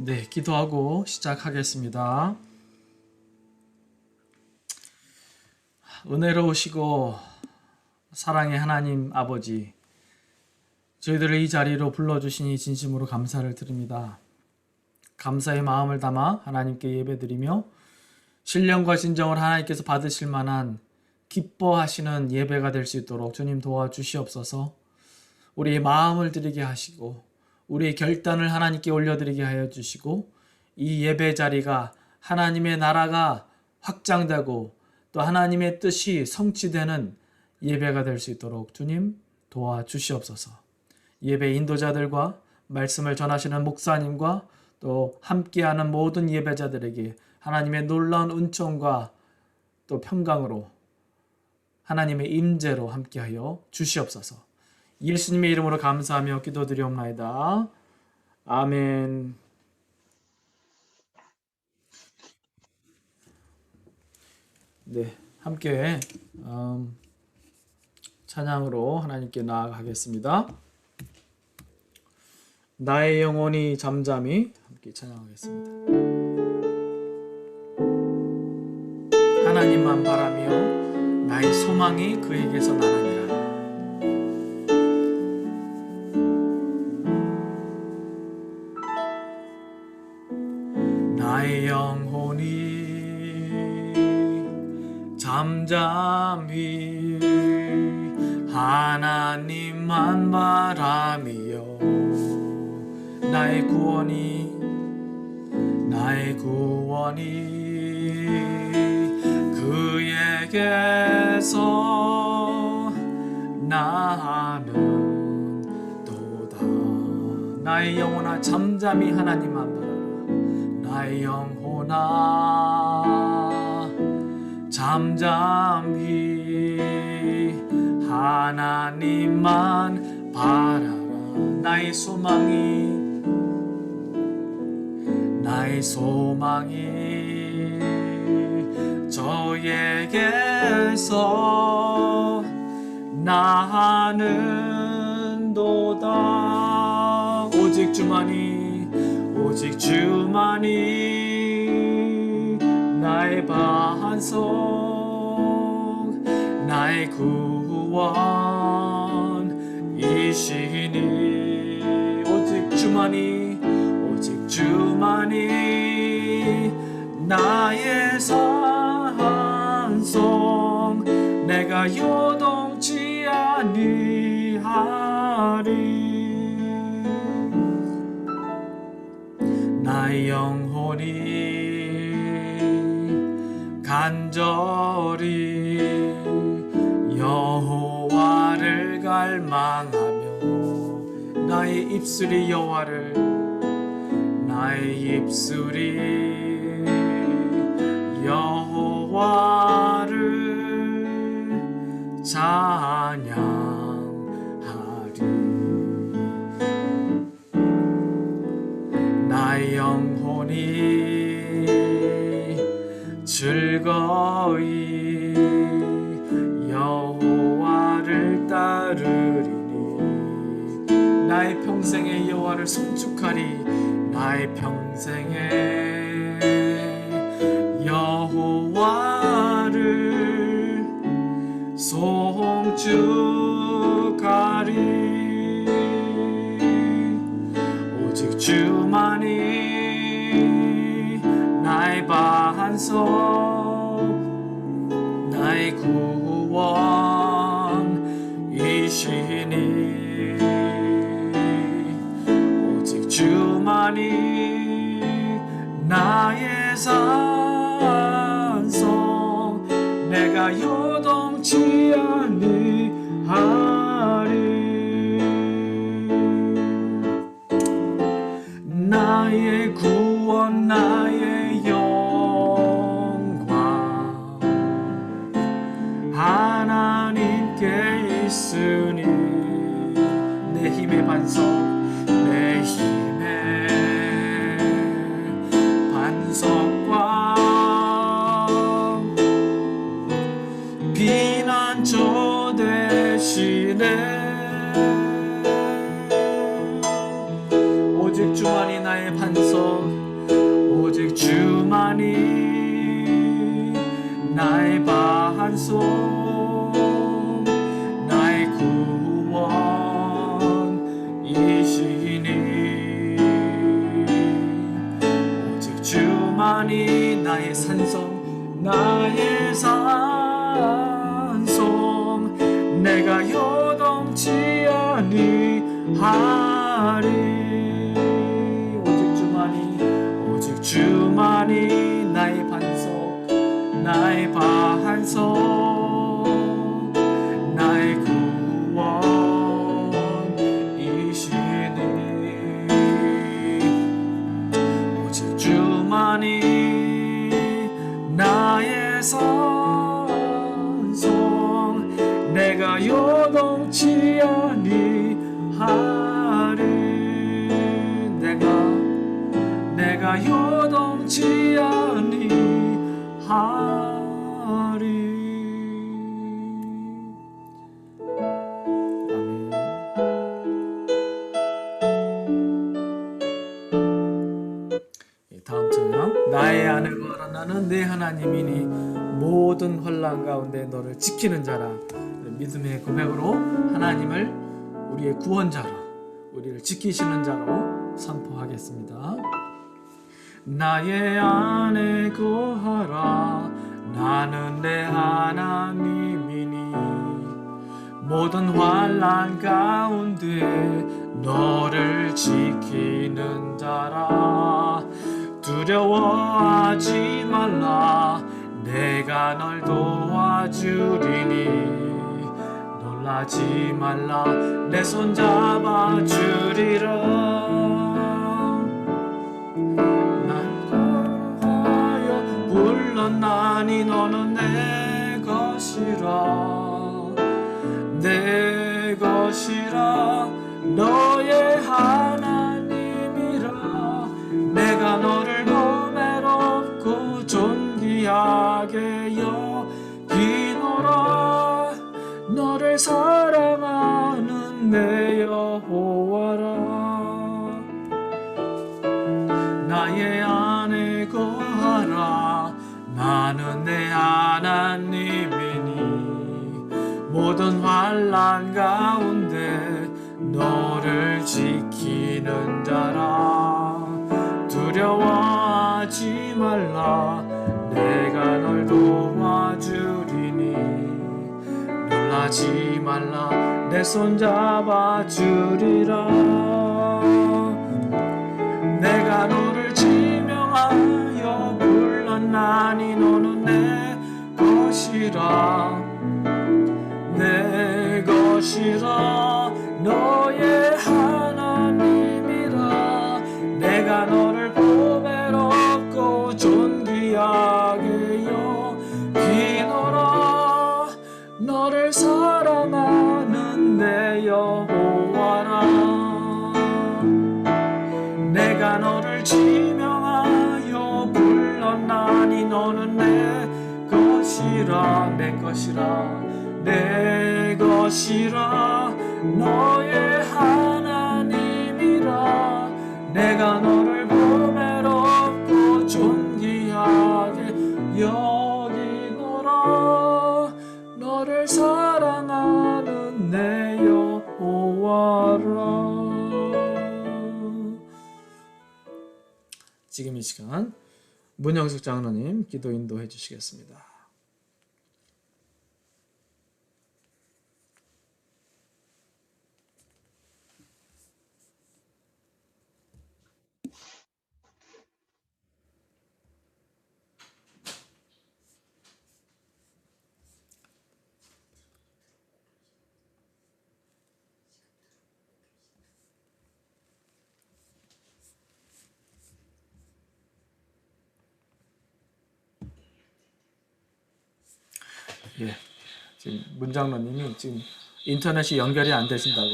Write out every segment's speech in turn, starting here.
네, 기도하고 시작하겠습니다. 은혜로우시고 사랑의 하나님 아버지, 저희들을 이 자리로 불러주시니 진심으로 감사를 드립니다. 감사의 마음을 담아 하나님께 예배드리며 신령과 진정을 하나님께서 받으실 만한 기뻐하시는 예배가 될 수 있도록 주님 도와주시옵소서. 우리의 마음을 드리게 하시고 우리의 결단을 하나님께 올려드리게 하여 주시고, 이 예배 자리가 하나님의 나라가 확장되고 또 하나님의 뜻이 성취되는 예배가 될 수 있도록 주님 도와주시옵소서. 예배 인도자들과 말씀을 전하시는 목사님과 또 함께하는 모든 예배자들에게 하나님의 놀라운 은총과 또 평강으로 하나님의 임재로 함께하여 주시옵소서. 예수님의 이름으로 감사하며 기도드리옵나이다. 아멘. 네, 함께 찬양으로 하나님께 나아가겠습니다. 나의 영혼이 잠잠히, 함께 찬양하겠습니다. 하나님만 바라며 나의 소망이 그에게서 나느니라. 나의 영혼이 잠잠히 하나님만 바라며 나의 구원이 그에게서 나는도다. 나의 영혼아 잠잠히 하나님만 바라라. 나의 영혼아 잠잠히 하나님만 바라라. 나의 소망이 저에게서 나는도다. 오직 주만이 나의 반석, 나의 구원이시니. 오직 주만이 나의 산성, 내가 요동치 아니하리. 나의 영혼이 간절히 여호와를 갈망하며 나의 입술이 여호와를 찬양하리. 나의 영혼이 즐거이 여호와를 따르리니. 나의 평생에 여호와를 송축하리. 나의 평생에 여호와를 송축하리. 오직 주만이 나의 반석, 나의 구원이시니. 오직 주만이 나의 산성, 내가 요동치 아니하리. 나의 구원, 나의 영광 하나님께 있으니. 내 힘의 반석, 내 힘의 반석과 피난처 되시네. 오직 주만이 나의 반석, 내가 요동치 아니하리. 오직 주만이 나의 반석, 나의 반석, 나의 구원이시니. 오직 주만이 나의 산성, 내가 요동치 아니하리. 내가 요동치 아니하리. 아멘. 다음 찬양. 나의 안에 거하라. 나는 내 하나님이니 모든 환난 가운데 너를 지키는 자라. 믿음의 고백으로 하나님을 우리의 구원자로, 우리를 지키시는 자로 선포하겠습니다. 나의 안에 거하라. 나는 내 하나님이니 모든 환난 가운데 너를 지키는 자라. 두려워하지 말라. 내가 널 도와주리니 놀라지 말라. 내 손 잡아주리라. 나니 너는 내 것이라. 내 것이라. 너의 하나님이라. 내가 너를 보배롭고 존귀하게 여기노라. 너를 사랑하는 내 여호와라. 나의 안에 거하라. 나는 내 하나님이니 모든 환난 가운데 너를 지키는 자라. 두려워하지 말라. 내가 널 도와주리니 놀라지 말라. 내 손 잡아주리라. 내가 너를 지명하여 불렀나니 너는 내 것이라. 내 것이라. 너의 하나님이라. 내가 너를 보배롭고 존귀하게 여기노라. 너를 사랑하는 내 여호와라. 내가 너를 지명하여 불렀나니 너는 내 것이라. 내 것이라. 내 것이라. 너의 하나님이라. 내가 너를 보배롭고 존귀하게 여기노라. 너를 사랑하는 내 여호와라. 지금 이 시간 문영숙 장로님 기도 인도해 주시겠습니다. 예, 지금 문장로님이 지금 인터넷이 연결이 안 되신다고,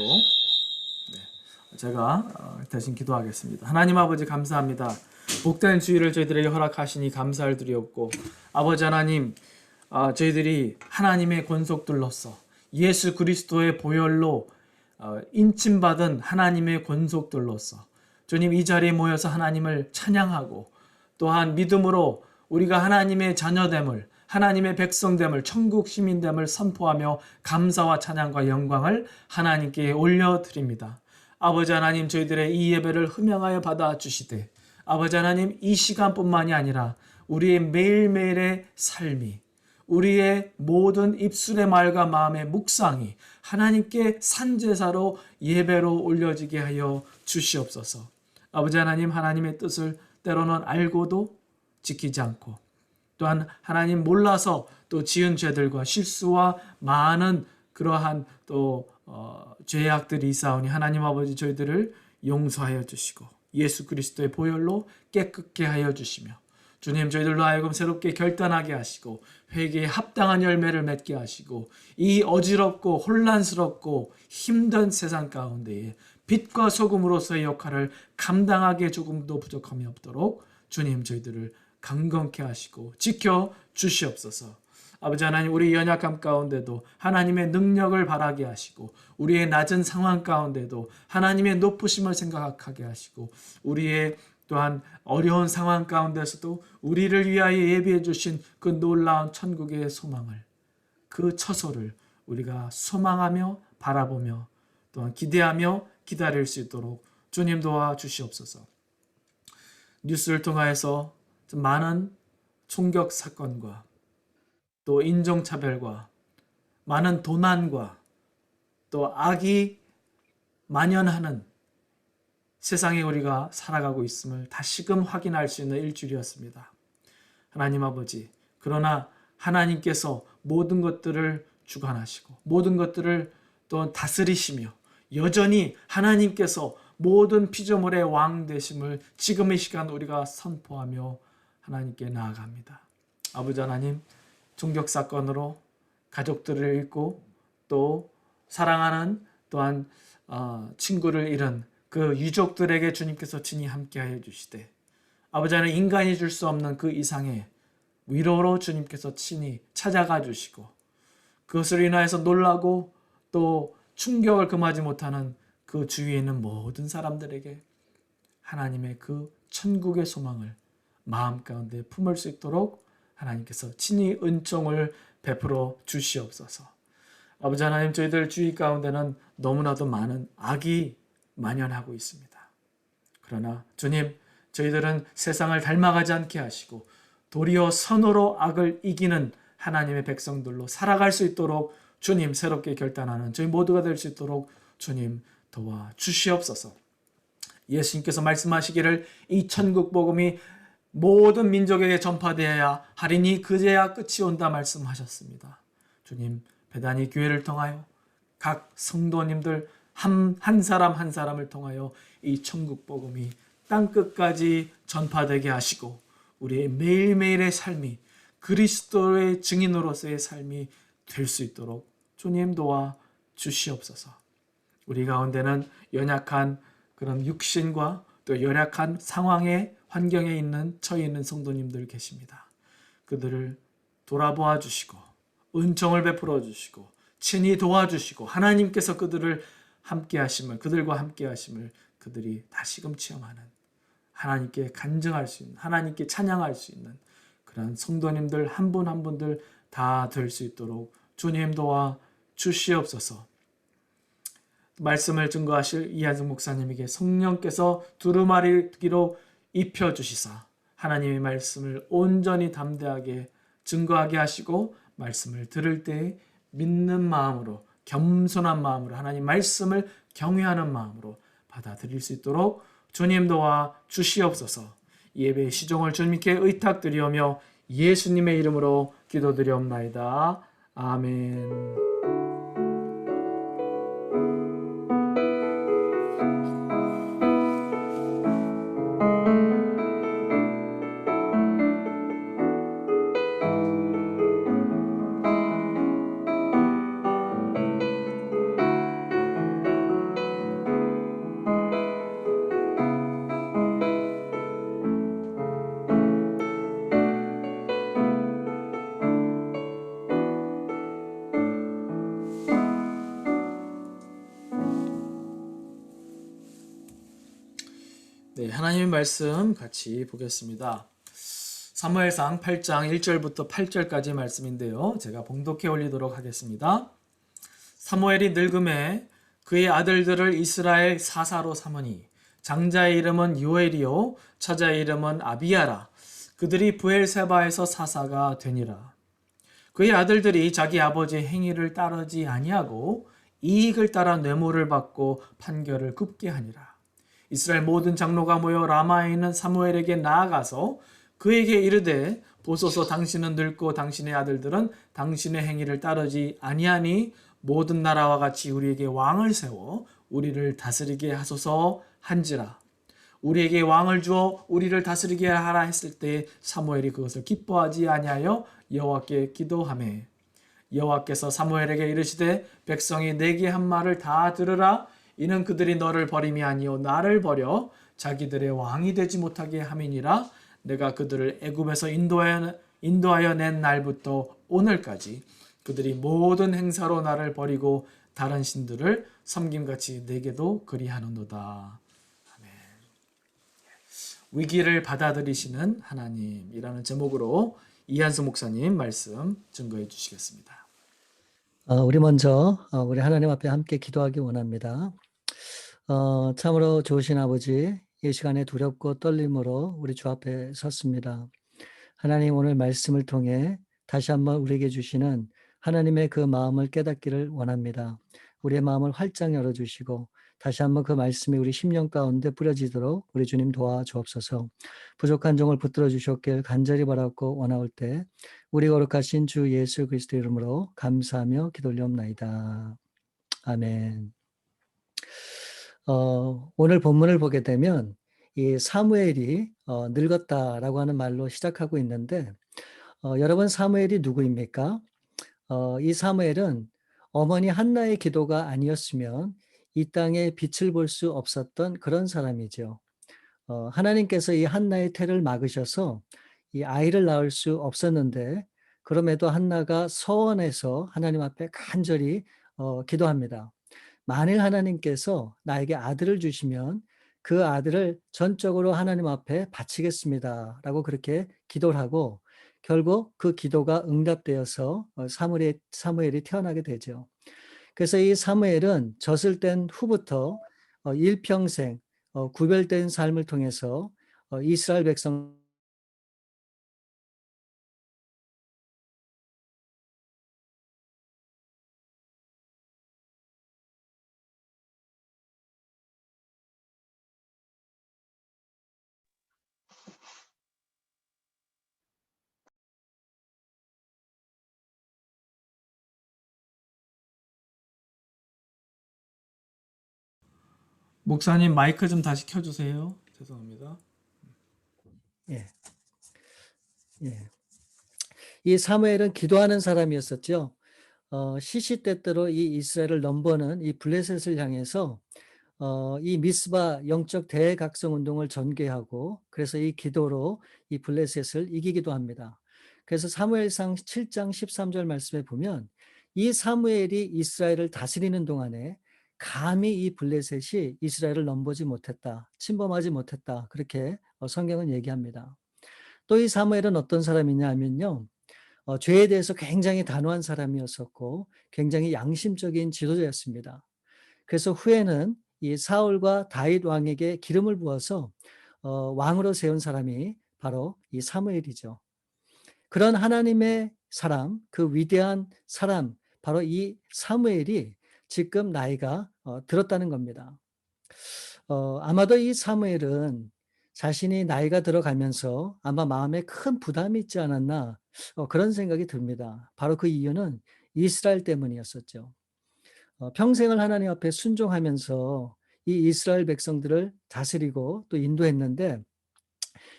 제가 대신 기도하겠습니다. 하나님 아버지 감사합니다. 복된 주일을 저희들에게 허락하시니 감사를 드리옵고, 아버지 하나님, 저희들이 하나님의 권속들로서 예수 그리스도의 보혈로 인침받은 하나님의 권속들로서 주님 이 자리에 모여서 하나님을 찬양하고, 또한 믿음으로 우리가 하나님의 자녀됨을, 하나님의 백성됨을, 천국 시민됨을 선포하며 감사와 찬양과 영광을 하나님께 올려드립니다. 아버지 하나님, 저희들의 이 예배를 흠양하여 받아주시되, 아버지 하나님, 이 시간뿐만이 아니라 우리의 매일매일의 삶이, 우리의 모든 입술의 말과 마음의 묵상이 하나님께 산제사로 예배로 올려지게 하여 주시옵소서. 아버지 하나님, 하나님의 뜻을 때로는 알고도 지키지 않고 또한 하나님 몰라서 또 지은 죄들과 실수와 많은 그러한 또 죄악들이 있사오니 하나님 아버지 저희들을 용서하여 주시고 예수 그리스도의 보혈로 깨끗게 하여 주시며 주님 저희들로 하여금 새롭게 결단하게 하시고 회개에 합당한 열매를 맺게 하시고 이 어지럽고 혼란스럽고 힘든 세상 가운데에 빛과 소금으로서의 역할을 감당하기에 조금도 부족함이 없도록 주님 저희들을 강건케 하시고 지켜 주시옵소서. 아버지 하나님, 우리 연약함 가운데도 하나님의 능력을 바라게 하시고 우리의 낮은 상황 가운데도 하나님의 높으심을 생각하게 하시고 우리의 또한 어려운 상황 가운데서도 우리를 위하여 예비해 주신 그 놀라운 천국의 소망을, 그 처소를 우리가 소망하며 바라보며 또한 기대하며 기다릴 수 있도록 주님 도와주시옵소서. 뉴스를 통하여서 많은 총격 사건과 또 인종차별과 많은 도난과 또 악이 만연하는 세상에 우리가 살아가고 있음을 다시금 확인할 수 있는 일주일이었습니다. 하나님 아버지, 그러나 하나님께서 모든 것들을 주관하시고 모든 것들을 또 다스리시며 여전히 하나님께서 모든 피조물의 왕 되심을 지금 이 시간 우리가 선포하며 하나님께 나아갑니다. 아버지 하나님, 총격 사건으로 가족들을 잃고 또 사랑하는 또한 친구를 잃은 그 유족들에게 주님께서 친히 함께하여 주시되 아버지 하나님, 인간이 줄 수 없는 그 이상의 위로로 주님께서 친히 찾아가 주시고 그것으로 인하여서 놀라고 또 충격을 금하지 못하는 그 주위에 있는 모든 사람들에게 하나님의 그 천국의 소망을 마음 가운데 품을 수 있도록 하나님께서 친히 은총을 베풀어 주시옵소서. 아버지 하나님, 저희들 주위 가운데는 너무나도 많은 악이 만연하고 있습니다. 그러나 주님, 저희들은 세상을 닮아가지 않게 하시고 도리어 선으로 악을 이기는 하나님의 백성들로 살아갈 수 있도록 주님 새롭게 결단하는 저희 모두가 될 수 있도록 주님 도와주시옵소서. 예수님께서 말씀하시기를 이 천국 복음이 모든 민족에게 전파되어야 하리니 그제야 끝이 온다 말씀하셨습니다. 주님, 배단위 교회를 통하여 각 성도님들 한 사람 한 사람을 통하여 이 천국 복음이 땅끝까지 전파되게 하시고 우리의 매일매일의 삶이 그리스도의 증인으로서의 삶이 될 수 있도록 주님 도와 주시옵소서. 우리 가운데는 연약한 그런 육신과 또 연약한 상황의 환경에 처해 있는 성도님들 계십니다. 그들을 돌아보아 주시고 은총을 베풀어 주시고 친히 도와주시고 하나님께서 그들과 함께 하심을 그들이 다시금 체험하는, 하나님께 간증할 수 있는, 하나님께 찬양할 수 있는 그런 성도님들 한 분 한 분들 다 될 수 있도록 주님 도와 주시옵소서. 말씀을 증거하실 이한승 목사님에게 성령께서 두루마리기로 입혀주시사 하나님의 말씀을 온전히 담대하게 증거하게 하시고 말씀을 들을 때 믿는 마음으로, 겸손한 마음으로, 하나님 말씀을 경외하는 마음으로 받아들일 수 있도록 주님 도와 주시옵소서. 예배의 시종을 주님께 의탁드리오며 예수님의 이름으로 기도드리옵나이다. 아멘. 네, 하나님의 말씀 같이 보겠습니다. 사무엘상 8장 1절부터 8절까지 말씀인데요. 제가 봉독해 올리도록 하겠습니다. 사무엘이 늙음에 그의 아들들을 이스라엘 사사로 삼으니 장자의 이름은 요엘이요 처자의 이름은 아비야라. 그들이 브엘세바에서 사사가 되니라. 그의 아들들이 자기 아버지의 행위를 따르지 아니하고 이익을 따라 뇌물을 받고 판결을 굽게 하니라. 이스라엘 모든 장로가 모여 라마에 있는 사무엘에게 나아가서 그에게 이르되 보소서 당신은 늙고 당신의 아들들은 당신의 행위를 따르지 아니하니 모든 나라와 같이 우리에게 왕을 세워 우리를 다스리게 하소서 한지라. 우리에게 왕을 주어 우리를 다스리게 하라 했을 때 사무엘이 그것을 기뻐하지 아니하여 여호와께 기도하매 여호와께서 사무엘에게 이르시되 백성이 내게 한 말을 다 들으라. 이는 그들이 너를 버림이 아니요 나를 버려 자기들의 왕이 되지 못하게 함이니라. 내가 그들을 애굽에서 인도하여 낸 날부터 오늘까지 그들이 모든 행사로 나를 버리고 다른 신들을 섬김같이 내게도 그리하는도다. 아멘. 위기를 받아들이시는 하나님이라는 제목으로 이한수 목사님 말씀 증거해 주시겠습니다. 우리 먼저 우리 하나님 앞에 함께 기도하기 원합니다. 참으로 좋으신 아버지, 이 시간에 두렵고 떨림으로 우리 주 앞에 섰습니다. 하나님, 오늘 말씀을 통해 다시 한번 우리에게 주시는 하나님의 그 마음을 깨닫기를 원합니다. 우리의 마음을 활짝 열어주시고 다시 한번 그 말씀이 우리 심령 가운데 뿌려지도록 우리 주님 도와주옵소서. 부족한 종을 붙들어 주셨길 간절히 바라고 원하올 때 우리 거룩하신 주 예수 그리스도 이름으로 감사하며 기도 올려옵나이다. 아멘. 오늘 본문을 보게 되면 이 사무엘이 늙었다라고 하는 말로 시작하고 있는데, 여러분, 사무엘이 누구입니까? 이 사무엘은 어머니 한나의 기도가 아니었으면 이 땅에 빛을 볼 수 없었던 그런 사람이죠. 하나님께서 이 한나의 태를 막으셔서 이 아이를 낳을 수 없었는데, 그럼에도 한나가 서원해서 하나님 앞에 간절히 기도합니다. 만일 하나님께서 나에게 아들을 주시면 그 아들을 전적으로 하나님 앞에 바치겠습니다라고 그렇게 기도를 하고, 결국 그 기도가 응답되어서 사무엘이 태어나게 되죠. 그래서 이 사무엘은 젖을 뗀 후부터 일평생 구별된 삶을 통해서 이스라엘 백성 목사님 마이크 좀 다시 켜주세요. 죄송합니다. 예, 예. 이 사무엘은 기도하는 사람이었었죠. 시시때때로 이 이스라엘을 넘보는 이 블레셋을 향해서 이 미스바 영적 대각성 운동을 전개하고, 그래서 이 기도로 이 블레셋을 이기기도 합니다. 그래서 사무엘상 7장 13절 말씀에 보면 이 사무엘이 이스라엘을 다스리는 동안에 감히 이 블레셋이 이스라엘을 넘보지 못했다, 침범하지 못했다, 그렇게 성경은 얘기합니다. 또 이 사무엘은 어떤 사람이냐 하면요, 죄에 대해서 굉장히 단호한 사람이었었고 굉장히 양심적인 지도자였습니다. 그래서 후에는 이 사울과 다윗 왕에게 기름을 부어서 왕으로 세운 사람이 바로 이 사무엘이죠. 그런 하나님의 사람, 그 위대한 사람, 바로 이 사무엘이 지금 나이가 들었다는 겁니다. 아마도 이 사무엘은 자신이 나이가 들어가면서 아마 마음에 큰 부담이 있지 않았나, 그런 생각이 듭니다. 바로 그 이유는 이스라엘 때문이었었죠. 평생을 하나님 앞에 순종하면서 이 이스라엘 백성들을 다스리고 또 인도했는데,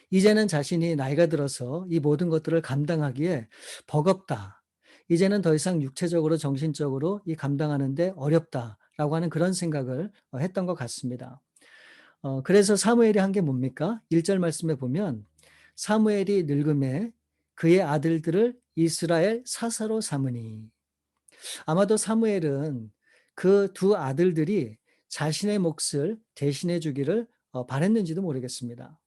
이제는 자신이 나이가 들어서 이 모든 것들을 감당하기에 버겁다, 이제는 더 이상 육체적으로 정신적으로 이 감당하는데 어렵다라고 하는 그런 생각을 했던 것 같습니다. 그래서 사무엘이 한 게 뭡니까? 1절 말씀에 보면 사무엘이 늙음에 그의 아들들을 이스라엘 사사로 삼으니, 아마도 사무엘은 그 두 아들들이 자신의 몫을 대신해 주기를 바랬는지도 모르겠습니다.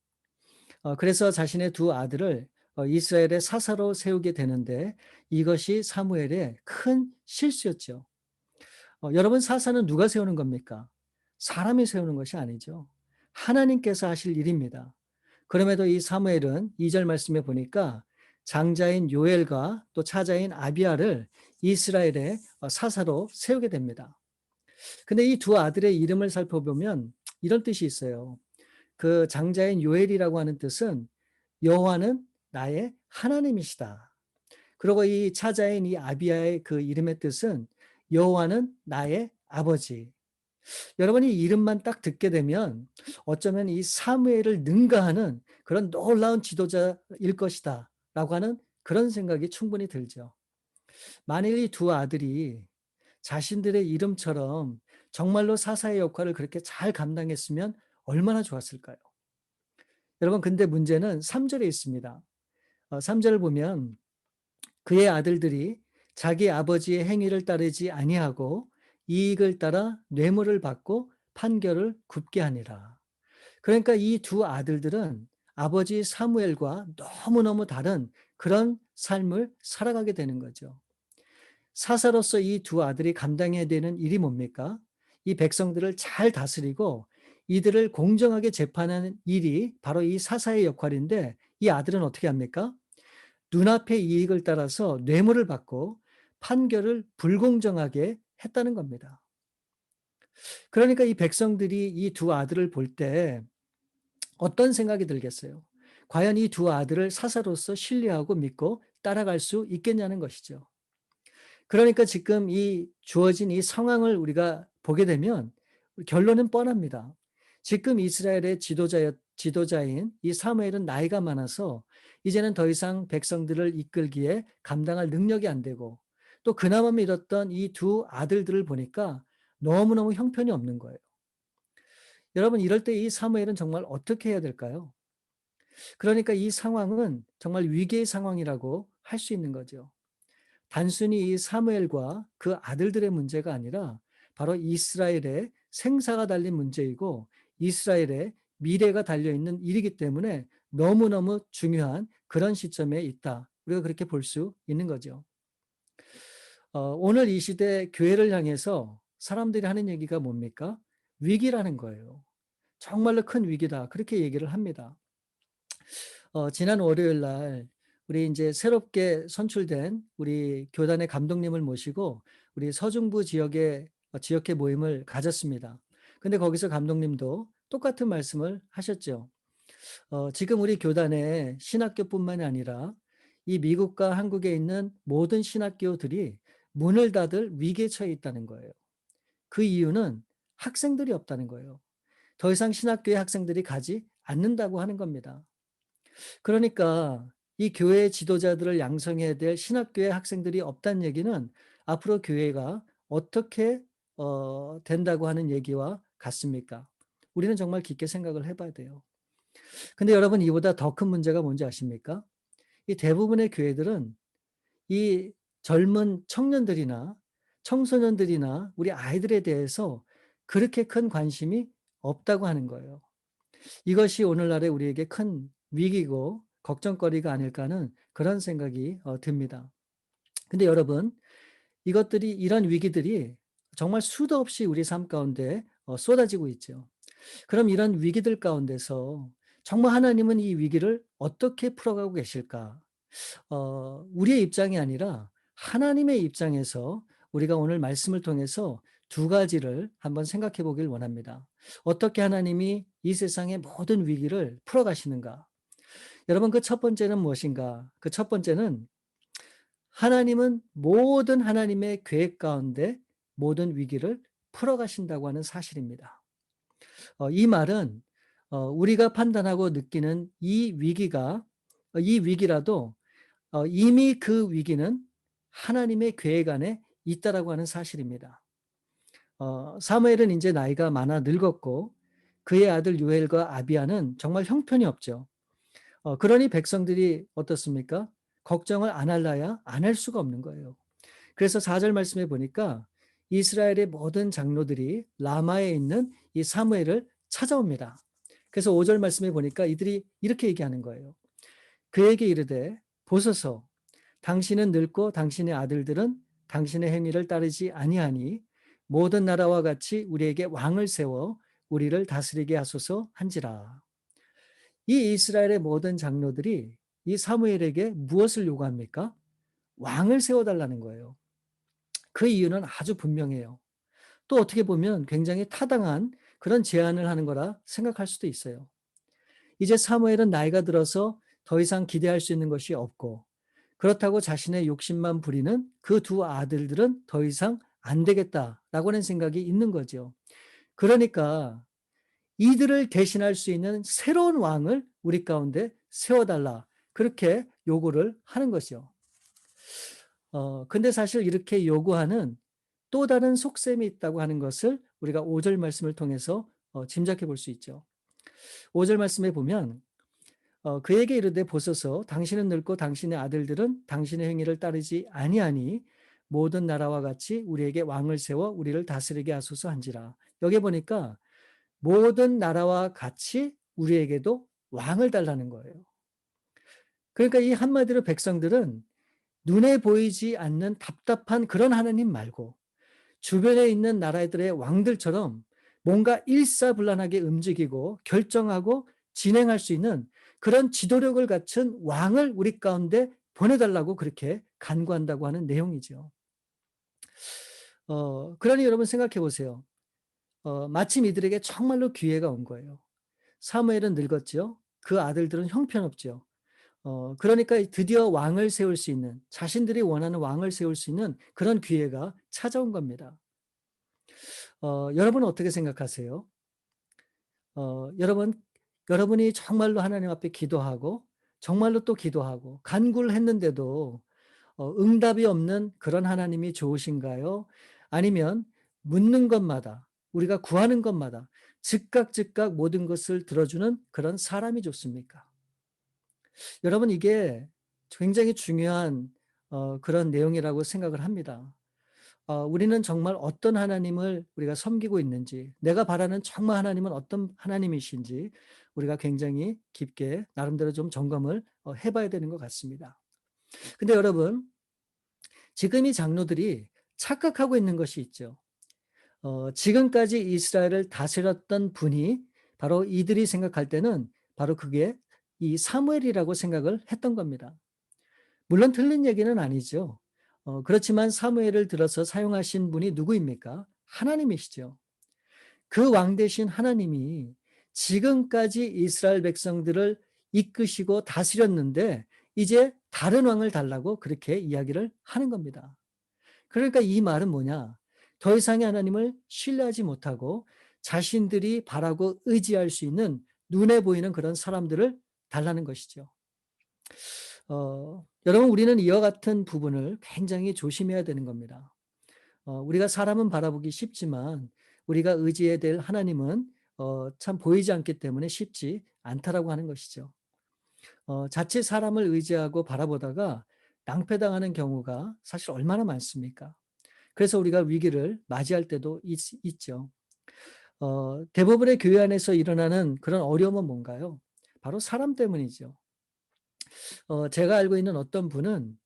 그래서 자신의 두 아들을 이스라엘의 사사로 세우게 되는데, 이것이 사무엘의 큰 실수였죠. 여러분, 사사는 누가 세우는 겁니까? 사람이 세우는 것이 아니죠. 하나님께서 하실 일입니다. 그럼에도 이 사무엘은 2절 말씀에 보니까 장자인 요엘과 또 차자인 아비야를 이스라엘의 사사로 세우게 됩니다. 근데 이 두 아들의 이름을 살펴보면 이런 뜻이 있어요. 그 장자인 요엘이라고 하는 뜻은 여호와는 나의 하나님이시다. 그리고 이 차자인 이 아비야의 그 이름의 뜻은 여호와는 나의 아버지. 여러분이 이름만 딱 듣게 되면 어쩌면 이 사무엘을 능가하는 그런 놀라운 지도자일 것이다 라고 하는 그런 생각이 충분히 들죠. 만일 이 두 아들이 자신들의 이름처럼 정말로 사사의 역할을 그렇게 잘 감당했으면 얼마나 좋았을까요? 여러분, 근데 문제는 3절에 있습니다. 3절을 보면 그의 아들들이 자기 아버지의 행위를 따르지 아니하고 이익을 따라 뇌물을 받고 판결을 굽게 하니라. 그러니까 이 두 아들들은 아버지 사무엘과 너무너무 다른 그런 삶을 살아가게 되는 거죠. 사사로서 이 두 아들이 감당해야 되는 일이 뭡니까? 이 백성들을 잘 다스리고 이들을 공정하게 재판하는 일이 바로 이 사사의 역할인데 이 아들은 어떻게 합니까? 눈앞의 이익을 따라서 뇌물을 받고 판결을 불공정하게 했다는 겁니다. 그러니까 이 백성들이 이 두 아들을 볼 때 어떤 생각이 들겠어요? 과연 이 두 아들을 사사로서 신뢰하고 믿고 따라갈 수 있겠냐는 것이죠. 그러니까 지금 이 주어진 이 상황을 우리가 보게 되면 결론은 뻔합니다. 지금 이스라엘의 지도자인 이 사무엘은 나이가 많아서 이제는 더 이상 백성들을 이끌기에 감당할 능력이 안 되고 또 그나마 믿었던 이 두 아들들을 보니까 너무너무 형편이 없는 거예요. 여러분, 이럴 때 이 사무엘은 정말 어떻게 해야 될까요? 그러니까 이 상황은 정말 위기의 상황이라고 할 수 있는 거죠. 단순히 이 사무엘과 그 아들들의 문제가 아니라 바로 이스라엘의 생사가 달린 문제이고 이스라엘의 미래가 달려있는 일이기 때문에 너무너무 중요한 그런 시점에 있다. 우리가 그렇게 볼 수 있는 거죠. 오늘 이 시대 교회를 향해서 사람들이 하는 얘기가 뭡니까? 위기라는 거예요. 정말로 큰 위기다. 그렇게 얘기를 합니다. 지난 월요일 날 우리 이제 새롭게 선출된 우리 교단의 감독님을 모시고 우리 서중부 지역회 모임을 가졌습니다. 근데 거기서 감독님도 똑같은 말씀을 하셨죠. 지금 우리 교단의 신학교뿐만이 아니라 이 미국과 한국에 있는 모든 신학교들이 문을 닫을 위기에 처해 있다는 거예요. 그 이유는 학생들이 없다는 거예요. 더 이상 신학교에 학생들이 가지 않는다고 하는 겁니다. 그러니까 이 교회의 지도자들을 양성해야 될 신학교의 학생들이 없다는 얘기는 앞으로 교회가 어떻게 된다고 하는 얘기와 같습니까? 우리는 정말 깊게 생각을 해봐야 돼요. 근데 여러분, 이보다 더 큰 문제가 뭔지 아십니까? 이 대부분의 교회들은 이 젊은 청년들이나 청소년들이나 우리 아이들에 대해서 그렇게 큰 관심이 없다고 하는 거예요. 이것이 오늘날의 우리에게 큰 위기고 걱정거리가 아닐까 하는 그런 생각이 듭니다. 근데 여러분, 이런 위기들이 정말 수도 없이 우리 삶 가운데 쏟아지고 있죠. 그럼 이런 위기들 가운데서 정말 하나님은 이 위기를 어떻게 풀어가고 계실까? 우리의 입장이 아니라 하나님의 입장에서 우리가 오늘 말씀을 통해서 두 가지를 한번 생각해 보길 원합니다. 어떻게 하나님이 이 세상의 모든 위기를 풀어가시는가? 여러분, 그 첫 번째는 무엇인가? 그 첫 번째는 하나님은 모든 하나님의 계획 가운데 모든 위기를 풀어가신다고 하는 사실입니다. 이 말은 우리가 판단하고 느끼는 이 위기라도 이미 그 위기는 하나님의 계획 안에 있다라고 하는 사실입니다. 사무엘은 이제 나이가 많아 늙었고 그의 아들 요엘과 아비야는 정말 형편이 없죠. 그러니 백성들이 어떻습니까? 걱정을 안 할라야 안 할 수가 없는 거예요. 그래서 4절 말씀에 보니까 이스라엘의 모든 장로들이 라마에 있는 이 사무엘을 찾아옵니다. 그래서 5절 말씀에 보니까 이들이 이렇게 얘기하는 거예요. 그에게 이르되 보소서, 당신은 늙고 당신의 아들들은 당신의 행위를 따르지 아니하니 모든 나라와 같이 우리에게 왕을 세워 우리를 다스리게 하소서 한지라. 이 이스라엘의 모든 장로들이 이 사무엘에게 무엇을 요구합니까? 왕을 세워달라는 거예요. 그 이유는 아주 분명해요. 또 어떻게 보면 굉장히 타당한 그런 제안을 하는 거라 생각할 수도 있어요. 이제 사무엘은 나이가 들어서 더 이상 기대할 수 있는 것이 없고, 그렇다고 자신의 욕심만 부리는 그 두 아들들은 더 이상 안 되겠다라고 하는 생각이 있는 거죠. 그러니까 이들을 대신할 수 있는 새로운 왕을 우리 가운데 세워달라. 그렇게 요구를 하는 것이요. 근데 사실 이렇게 요구하는 또 다른 속셈이 있다고 하는 것을 우리가 5절 말씀을 통해서 짐작해 볼 수 있죠. 5절 말씀에 보면 그에게 이르되 보소서 당신은 늙고 당신의 아들들은 당신의 행위를 따르지 아니하니 모든 나라와 같이 우리에게 왕을 세워 우리를 다스리게 하소서 한지라. 여기 보니까 모든 나라와 같이 우리에게도 왕을 달라는 거예요. 그러니까 이 한마디로 백성들은 눈에 보이지 않는 답답한 그런 하나님 말고 주변에 있는 나라들의 왕들처럼 뭔가 일사불란하게 움직이고 결정하고 진행할 수 있는 그런 지도력을 갖춘 왕을 우리 가운데 보내달라고 그렇게 간구한다고 하는 내용이죠. 그러니 여러분 생각해 보세요. 마침 이들에게 정말로 기회가 온 거예요. 사무엘은 늙었죠. 그 아들들은 형편없죠. 그러니까 드디어 왕을 세울 수 있는, 자신들이 원하는 왕을 세울 수 있는 그런 기회가 찾아온 겁니다. 여러분은 어떻게 생각하세요? 여러분이 정말로 하나님 앞에 기도하고 정말로 또 기도하고 간구를 했는데도 응답이 없는 그런 하나님이 좋으신가요? 아니면 묻는 것마다, 우리가 구하는 것마다 즉각 모든 것을 들어주는 그런 사람이 좋습니까? 여러분, 이게 굉장히 중요한 그런 내용이라고 생각을 합니다. 우리는 정말 어떤 하나님을 우리가 섬기고 있는지, 내가 바라는 정말 하나님은 어떤 하나님이신지 우리가 굉장히 깊게 나름대로 좀 점검을 해봐야 되는 것 같습니다. 근데 여러분, 지금 이 장로들이 착각하고 있는 것이 있죠. 지금까지 이스라엘을 다스렸던 분이 바로 이들이 생각할 때는 바로 그게 이 사무엘이라고 생각을 했던 겁니다. 물론 틀린 얘기는 아니죠. 그렇지만 사무엘을 들어서 사용하신 분이 누구입니까? 하나님이시죠. 그 왕 대신 하나님이 지금까지 이스라엘 백성들을 이끄시고 다스렸는데 이제 다른 왕을 달라고 그렇게 이야기를 하는 겁니다. 그러니까 이 말은 뭐냐? 더 이상의 하나님을 신뢰하지 못하고 자신들이 바라고 의지할 수 있는 눈에 보이는 그런 사람들을 달라는 것이죠. 여러분, 우리는 이와 같은 부분을 굉장히 조심해야 되는 겁니다. 우리가 사람은 바라보기 쉽지만 우리가 의지해야 될 하나님은 참 보이지 않기 때문에 쉽지 않다라고 하는 것이죠. 자칫 사람을 의지하고 바라보다가 낭패당하는 경우가 사실 얼마나 많습니까? 그래서 우리가 위기를 맞이할 때도 있죠. 대부분의 교회 안에서 일어나는 그런 어려움은 뭔가요? 바로 사람 때문이죠. 제가 알고 있는 어떤 분은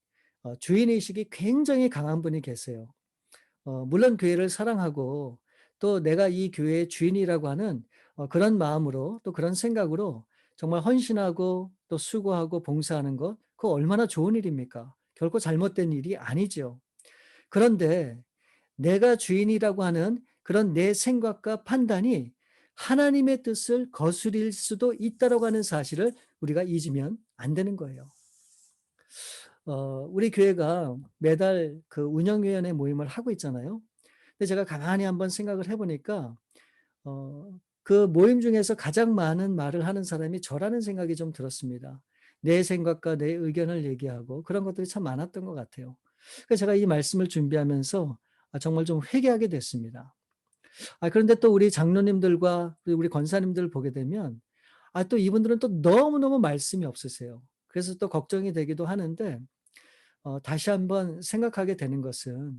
주인의식이 굉장히 강한 분이 계세요. 물론 교회를 사랑하고 또 내가 이 교회의 주인이라고 하는 그런 마음으로 또 그런 생각으로 정말 헌신하고 또 수고하고 봉사하는 것, 그거 얼마나 좋은 일입니까? 결코 잘못된 일이 아니죠. 그런데 내가 주인이라고 하는 그런 내 생각과 판단이 하나님의 뜻을 거스릴 수도 있다라고 하는 사실을 우리가 잊으면 안 되는 거예요. 우리 교회가 매달 그 운영위원회 모임을 하고 있잖아요. 근데 제가 가만히 한번 생각을 해보니까 그 모임 중에서 가장 많은 말을 하는 사람이 저라는 생각이 좀 들었습니다. 내 생각과 내 의견을 얘기하고 그런 것들이 참 많았던 것 같아요. 그래서 제가 이 말씀을 준비하면서 정말 좀 회개하게 됐습니다. 그런데 또 우리 장로님들과 우리 권사님들 보게 되면 또 이분들은 또 너무너무 말씀이 없으세요. 그래서 또 걱정이 되기도 하는데 다시 한번 생각하게 되는 것은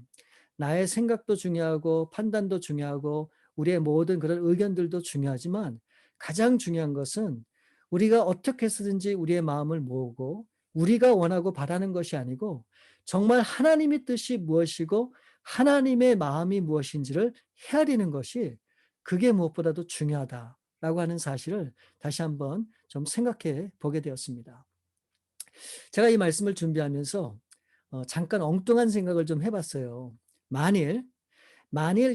나의 생각도 중요하고 판단도 중요하고 우리의 모든 그런 의견들도 중요하지만 가장 중요한 것은 우리가 어떻게 해서든지 우리의 마음을 모으고 우리가 원하고 바라는 것이 아니고 정말 하나님의 뜻이 무엇이고 하나님의 마음이 무엇인지를 헤아리는 것이 그게 무엇보다도 중요하다라고 하는 사실을 다시 한번 좀 생각해 보게 되었습니다. 제가 이 말씀을 준비하면서 잠깐 엉뚱한 생각을 좀 해봤어요. 만일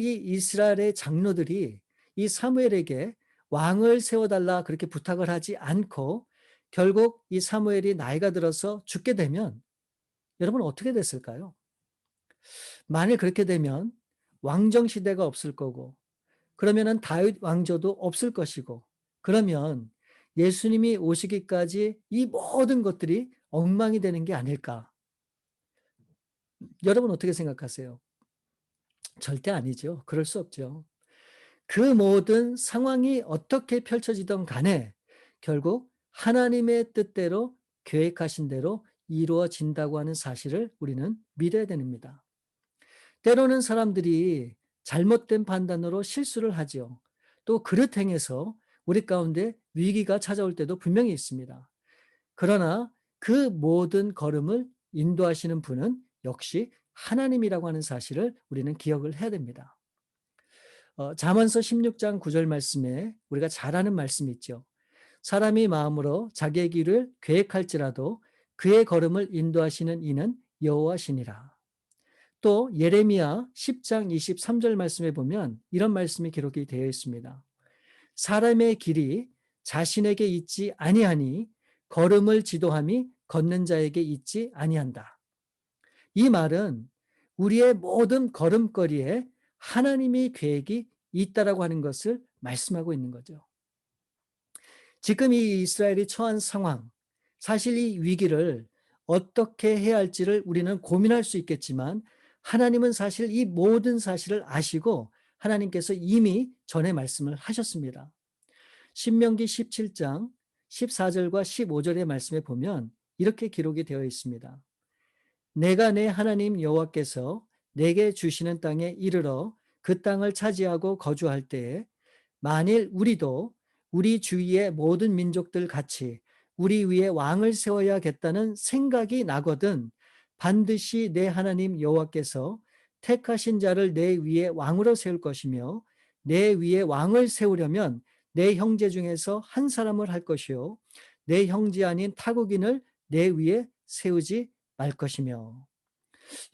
이 이스라엘의 장로들이 이 사무엘에게 왕을 세워달라 그렇게 부탁을 하지 않고 결국 이 사무엘이 나이가 들어서 죽게 되면 여러분 어떻게 됐을까요? 만일 그렇게 되면 왕정 시대가 없을 거고 그러면은 다윗 왕조도 없을 것이고 그러면 예수님이 오시기까지 이 모든 것들이 엉망이 되는 게 아닐까? 여러분 어떻게 생각하세요? 절대 아니죠. 그럴 수 없죠. 그 모든 상황이 어떻게 펼쳐지던 간에 결국 하나님의 뜻대로 계획하신 대로 이루어진다고 하는 사실을 우리는 믿어야 됩니다. 때로는 사람들이 잘못된 판단으로 실수를 하죠. 또 그릇 행해서 우리 가운데 위기가 찾아올 때도 분명히 있습니다. 그러나 그 모든 걸음을 인도하시는 분은 역시 하나님이라고 하는 사실을 우리는 기억을 해야 됩니다. 잠언서 16장 9절 말씀에 우리가 잘 아는 말씀이 있죠. 사람이 마음으로 자기의 길을 계획할지라도 그의 걸음을 인도하시는 이는 여호와시니라. 또 예레미야 10장 23절 말씀에 보면 이런 말씀이 기록이 되어 있습니다. 사람의 길이 자신에게 있지 아니하니 걸음을 지도함이 걷는 자에게 있지 아니한다. 이 말은 우리의 모든 걸음걸이에 하나님의 계획이 있다라고 하는 것을 말씀하고 있는 거죠. 지금 이 이스라엘이 처한 상황, 사실 이 위기를 어떻게 해야 할지를 우리는 고민할 수 있겠지만 하나님은 사실 이 모든 사실을 아시고 하나님께서 이미 전에 말씀을 하셨습니다. 신명기 17장 14절과 15절의 말씀에 보면 이렇게 기록이 되어 있습니다. 내가 내 하나님 여호와께서 내게 주시는 땅에 이르러 그 땅을 차지하고 거주할 때에 만일 우리도 우리 주위의 모든 민족들 같이 우리 위에 왕을 세워야겠다는 생각이 나거든 반드시 내 하나님 여호와께서 택하신 자를 내 위에 왕으로 세울 것이며 내 위에 왕을 세우려면 내 형제 중에서 한 사람을 할 것이요 내 형제 아닌 타국인을 내 위에 세우지 말 것이며.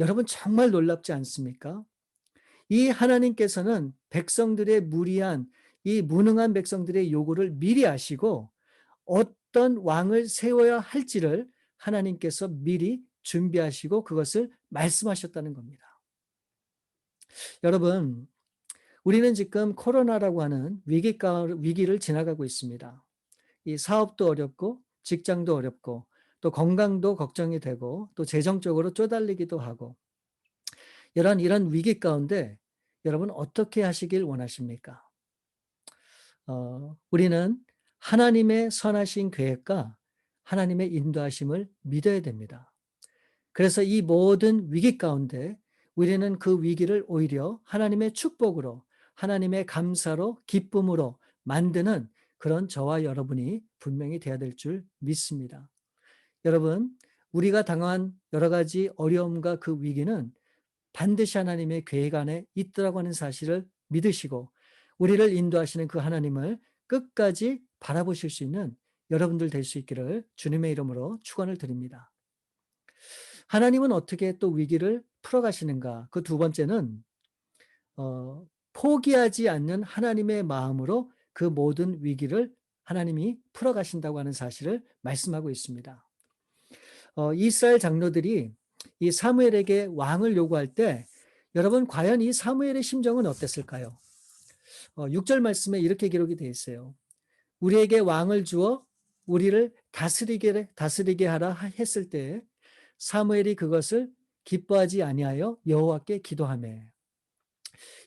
여러분 정말 놀랍지 않습니까? 이 하나님께서는 백성들의 무리한 이 무능한 백성들의 요구를 미리 아시고 어떤 왕을 세워야 할지를 하나님께서 미리 준비하시고 그것을 말씀하셨다는 겁니다. 여러분, 우리는 지금 코로나라고 하는 위기를 지나가고 있습니다. 이 사업도 어렵고 직장도 어렵고 또 건강도 걱정이 되고 또 재정적으로 쪼달리기도 하고 이런 위기 가운데 여러분 어떻게 하시길 원하십니까? 우리는 하나님의 선하신 계획과 하나님의 인도하심을 믿어야 됩니다. 그래서 이 모든 위기 가운데 우리는 그 위기를 오히려 하나님의 축복으로, 하나님의 감사로, 기쁨으로 만드는 그런 저와 여러분이 분명히 되어야 될 줄 믿습니다. 여러분, 우리가 당한 여러 가지 어려움과 그 위기는 반드시 하나님의 계획 안에 있더라고 하는 사실을 믿으시고 우리를 인도하시는 그 하나님을 끝까지 바라보실 수 있는 여러분들 될 수 있기를 주님의 이름으로 축원을 드립니다. 하나님은 어떻게 또 위기를 풀어가시는가? 그 두 번째는 포기하지 않는 하나님의 마음으로 그 모든 위기를 하나님이 풀어가신다고 하는 사실을 말씀하고 있습니다. 이스라엘 장로들이 이 사무엘에게 왕을 요구할 때 여러분 과연 이 사무엘의 심정은 어땠을까요? 6절 말씀에 이렇게 기록이 되어 있어요. 우리에게 왕을 주어 우리를 다스리게 하라 했을 때 사무엘이 그것을 기뻐하지 아니하여 여호와께 기도하며.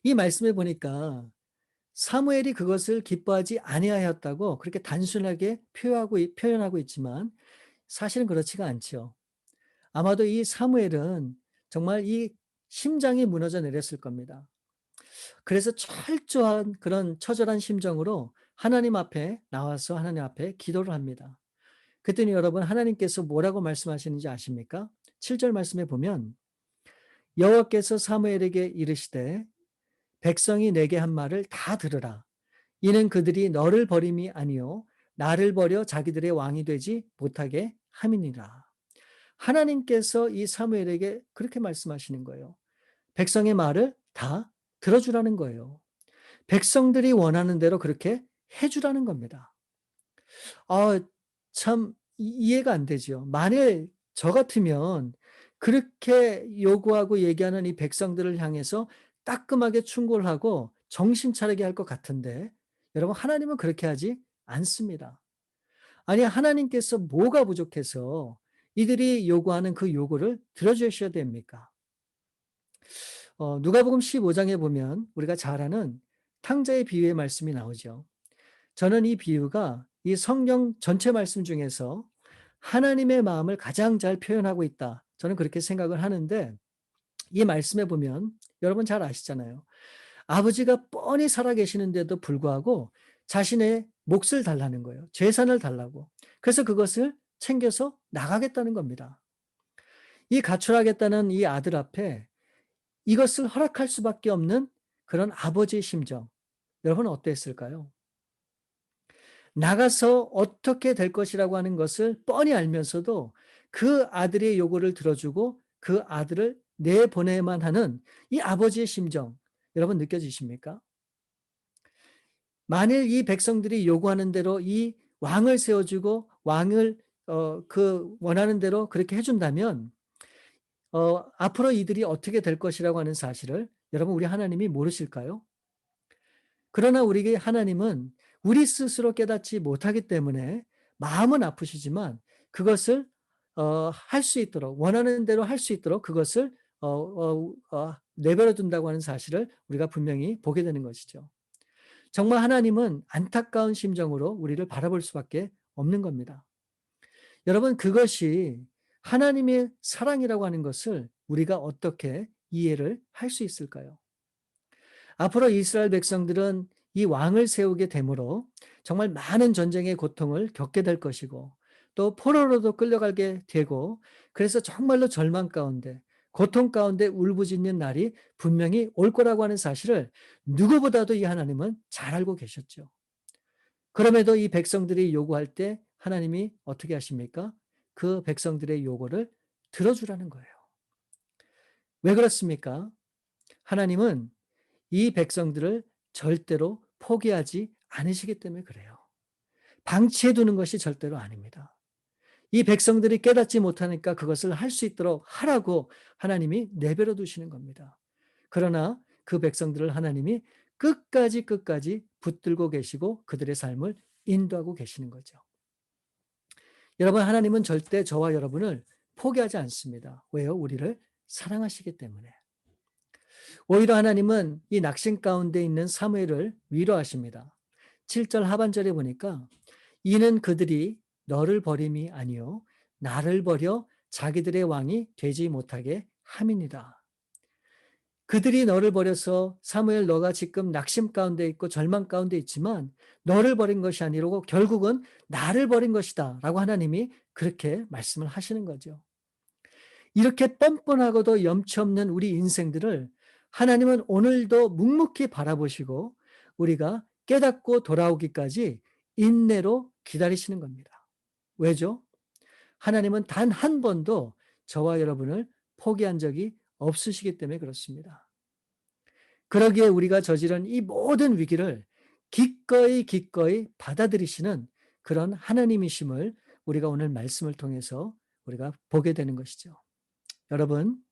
이 말씀에 보니까 사무엘이 그것을 기뻐하지 아니하였다고 그렇게 단순하게 표현하고 있지만 사실은 그렇지가 않죠. 아마도 이 사무엘은 정말 이 심장이 무너져 내렸을 겁니다. 그래서 철저한 그런 처절한 심정으로 하나님 앞에 나와서 하나님 앞에 기도를 합니다. 그랬더니 여러분 하나님께서 뭐라고 말씀하시는지 아십니까? 7절 말씀에 보면 여호와께서 사무엘에게 이르시되 백성이 내게 한 말을 다 들으라. 이는 그들이 너를 버림이 아니요 나를 버려 자기들의 왕이 되지 못하게 함이니라. 하나님께서 이 사무엘에게 그렇게 말씀하시는 거예요. 백성의 말을 다 들어주라는 거예요. 백성들이 원하는 대로 그렇게 해주라는 겁니다. 참 이해가 안 되죠. 만일 저 같으면 그렇게 요구하고 얘기하는 이 백성들을 향해서 따끔하게 충고를 하고 정신 차리게 할 것 같은데 여러분 하나님은 그렇게 하지 않습니다. 아니 하나님께서 뭐가 부족해서 이들이 요구하는 그 요구를 들어주셔야 됩니까? 누가복음 15장에 보면 우리가 잘 아는 탕자의 비유의 말씀이 나오죠. 저는 이 비유가 이 성경 전체 말씀 중에서 하나님의 마음을 가장 잘 표현하고 있다. 저는 그렇게 생각을 하는데 이 말씀에 보면 여러분 잘 아시잖아요. 아버지가 뻔히 살아계시는데도 불구하고 자신의 몫을 달라는 거예요. 재산을 달라고. 그래서 그것을 챙겨서 나가겠다는 겁니다. 이 가출하겠다는 이 아들 앞에 이것을 허락할 수밖에 없는 그런 아버지의 심정. 여러분 어땠을까요? 나가서 어떻게 될 것이라고 하는 것을 뻔히 알면서도 그 아들의 요구를 들어주고 그 아들을 내보내야만 하는 이 아버지의 심정, 여러분 느껴지십니까? 만일 이 백성들이 요구하는 대로 이 왕을 세워주고 왕을 그 원하는 대로 그렇게 해준다면 앞으로 이들이 어떻게 될 것이라고 하는 사실을 여러분 우리 하나님이 모르실까요? 그러나 우리 하나님은 우리 스스로 깨닫지 못하기 때문에 마음은 아프시지만 그것을 할 수 있도록 원하는 대로 할 수 있도록 그것을 내버려 둔다고 하는 사실을 우리가 분명히 보게 되는 것이죠. 정말 하나님은 안타까운 심정으로 우리를 바라볼 수밖에 없는 겁니다. 여러분 그것이 하나님의 사랑이라고 하는 것을 우리가 어떻게 이해를 할 수 있을까요? 앞으로 이스라엘 백성들은 이 왕을 세우게 되므로 정말 많은 전쟁의 고통을 겪게 될 것이고 또 포로로도 끌려가게 되고 그래서 정말로 절망 가운데 고통 가운데 울부짖는 날이 분명히 올 거라고 하는 사실을 누구보다도 이 하나님은 잘 알고 계셨죠. 그럼에도 이 백성들이 요구할 때 하나님이 어떻게 하십니까? 그 백성들의 요구를 들어주라는 거예요. 왜 그렇습니까? 하나님은 이 백성들을 절대로 포기하지 않으시기 때문에 그래요. 방치해 두는 것이 절대로 아닙니다. 이 백성들이 깨닫지 못하니까 그것을 할 수 있도록 하라고 하나님이 내버려 두시는 겁니다. 그러나 그 백성들을 하나님이 끝까지 붙들고 계시고 그들의 삶을 인도하고 계시는 거죠. 여러분 하나님은 절대 저와 여러분을 포기하지 않습니다. 왜요? 우리를 사랑하시기 때문에. 오히려 하나님은 이 낙심 가운데 있는 사무엘을 위로하십니다. 7절 하반절에 보니까 이는 그들이 너를 버림이 아니요 나를 버려 자기들의 왕이 되지 못하게 함이니라. 그들이 너를 버려서 사무엘 너가 지금 낙심 가운데 있고 절망 가운데 있지만 너를 버린 것이 아니고 결국은 나를 버린 것이다 라고 하나님이 그렇게 말씀을 하시는 거죠. 이렇게 뻔뻔하고도 염치 없는 우리 인생들을 하나님은 오늘도 묵묵히 바라보시고 우리가 깨닫고 돌아오기까지 인내로 기다리시는 겁니다. 왜죠? 하나님은 단 한 번도 저와 여러분을 포기한 적이 없으시기 때문에 그렇습니다. 그러기에 우리가 저지른 이 모든 위기를 기꺼이 받아들이시는 그런 하나님이심을 우리가 오늘 말씀을 통해서 우리가 보게 되는 것이죠. 여러분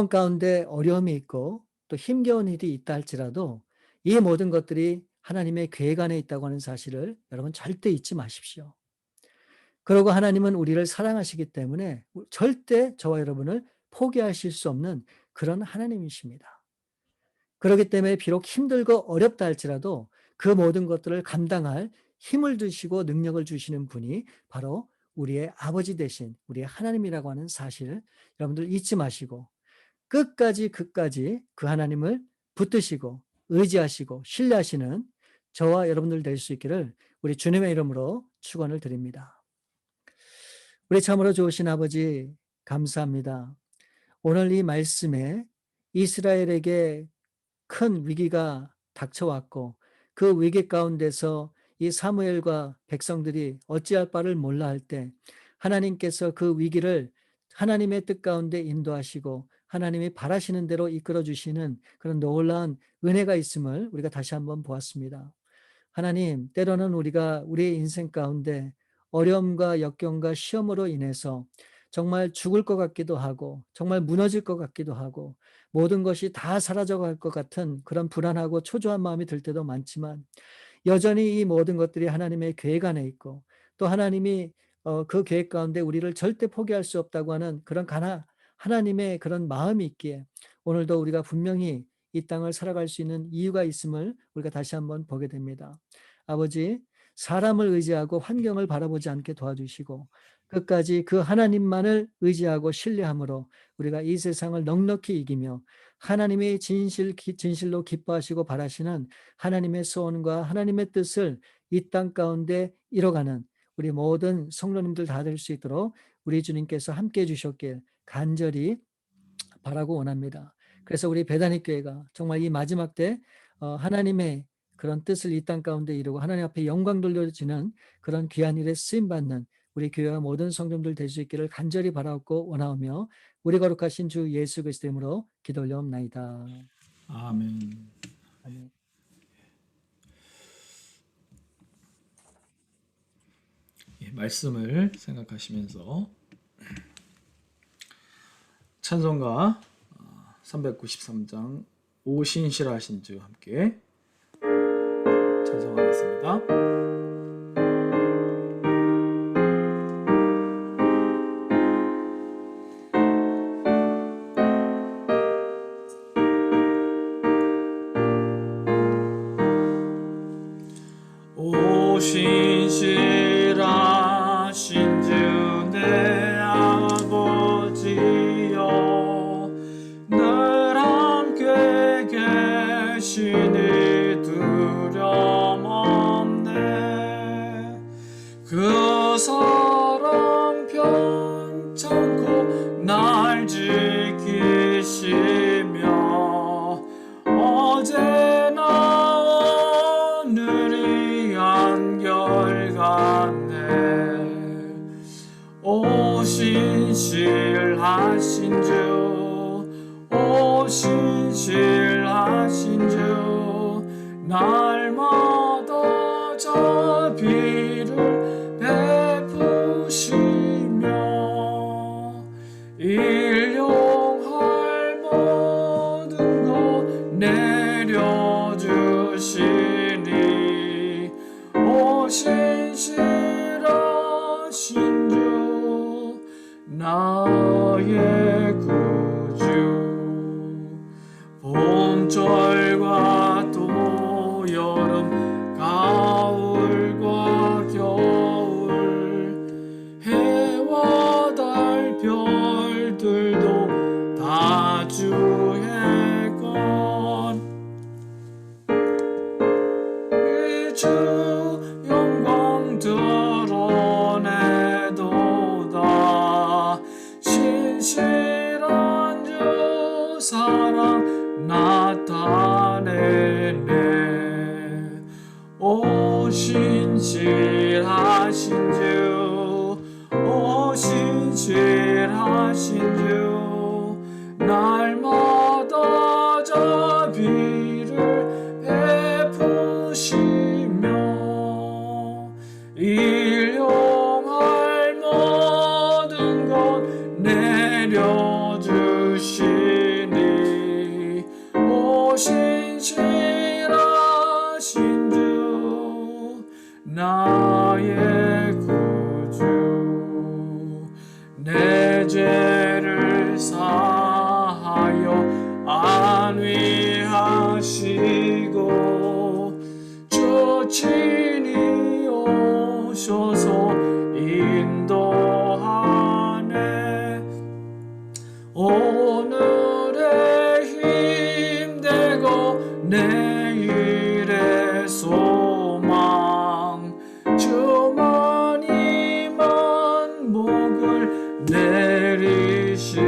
가운데 어려움이 있고 또 힘겨운 일이 있다 할지라도 이 모든 것들이 하나님의 계획 안에 있다고 하는 사실을 여러분 절대 잊지 마십시오. 그리고 하나님은 우리를 사랑하시기 때문에 절대 저와 여러분을 포기하실 수 없는 그런 하나님이십니다. 그렇기 때문에 비록 힘들고 어렵다 할지라도 그 모든 것들을 감당할 힘을 주시고 능력을 주시는 분이 바로 우리의 아버지 되신 우리의 하나님이라고 하는 사실을 여러분들 잊지 마시고 끝까지 그 하나님을 붙드시고 의지하시고 신뢰하시는 저와 여러분들 될 수 있기를 우리 주님의 이름으로 축원을 드립니다. 우리 참으로 좋으신 아버지 감사합니다. 오늘 이 말씀에 이스라엘에게 큰 위기가 닥쳐왔고 그 위기 가운데서 이 사무엘과 백성들이 어찌할 바를 몰라 할 때 하나님께서 그 위기를 하나님의 뜻 가운데 인도하시고 하나님이 바라시는 대로 이끌어 주시는 그런 놀라운 은혜가 있음을 우리가 다시 한번 보았습니다. 하나님, 때로는 우리가 우리의 인생 가운데 어려움과 역경과 시험으로 인해서 정말 죽을 것 같기도 하고 정말 무너질 것 같기도 하고 모든 것이 다 사라져 갈 것 같은 그런 불안하고 초조한 마음이 들 때도 많지만 여전히 이 모든 것들이 하나님의 계획 안에 있고 또 하나님이 그 계획 가운데 우리를 절대 포기할 수 없다고 하는 그런 하나님의 그런 마음이 있기에 오늘도 우리가 분명히 이 땅을 살아갈 수 있는 이유가 있음을 우리가 다시 한번 보게 됩니다. 아버지, 사람을 의지하고 환경을 바라보지 않게 도와주시고 끝까지 그 하나님만을 의지하고 신뢰함으로 우리가 이 세상을 넉넉히 이기며 하나님의 진실로 기뻐하시고 바라시는 하나님의 소원과 하나님의 뜻을 이 땅 가운데 이뤄가는 우리 모든 성도님들 다 될 수 있도록 우리 주님께서 함께해 주셨길 간절히 바라고 원합니다. 그래서 우리 배단위 교회가 정말 이 마지막 때 하나님의 그런 뜻을 이 땅 가운데 이루고 하나님 앞에 영광 돌려지는 그런 귀한 일에 쓰임받는 우리 교회와 모든 성도들 될 수 있기를 간절히 바라고 원하오며 우리 거룩하신 주 예수 그리스도 이름으로 기도 올려옵나이다. 아멘. 아멘. 예, 말씀을 생각하시면서 찬송가 393장 오신실하신 주 함께 찬송하겠습니다. 오신실하신 주 내 아버지여 늘 함께 계시니 두려움 없네. 그 사랑 편찮고 날 지키시며 어제나 오늘이 한결같네. 오신실하신 주 오신실하신 주 날마다 자비를 베푸시며 일용할 모든 것 내려주시니 오신실하신 주 나의 구주. 봄철과 또 여름 가을과 겨울 해와 달 별들도 다 주의 것. 이 주 영광 드러내도다. 신실한 주 사랑 나타내네. 오신실하신 주 오신실하신 주 날마다 자비를 베푸시며 일용할 모든 것 내려주시니 오신실하신 주 나의 구주. 내 죄를 사하여 안위하시고 주 친히 오셔서 인도하네. 오늘의 힘되고 내일의 소망 주만이 만복을 내리시네.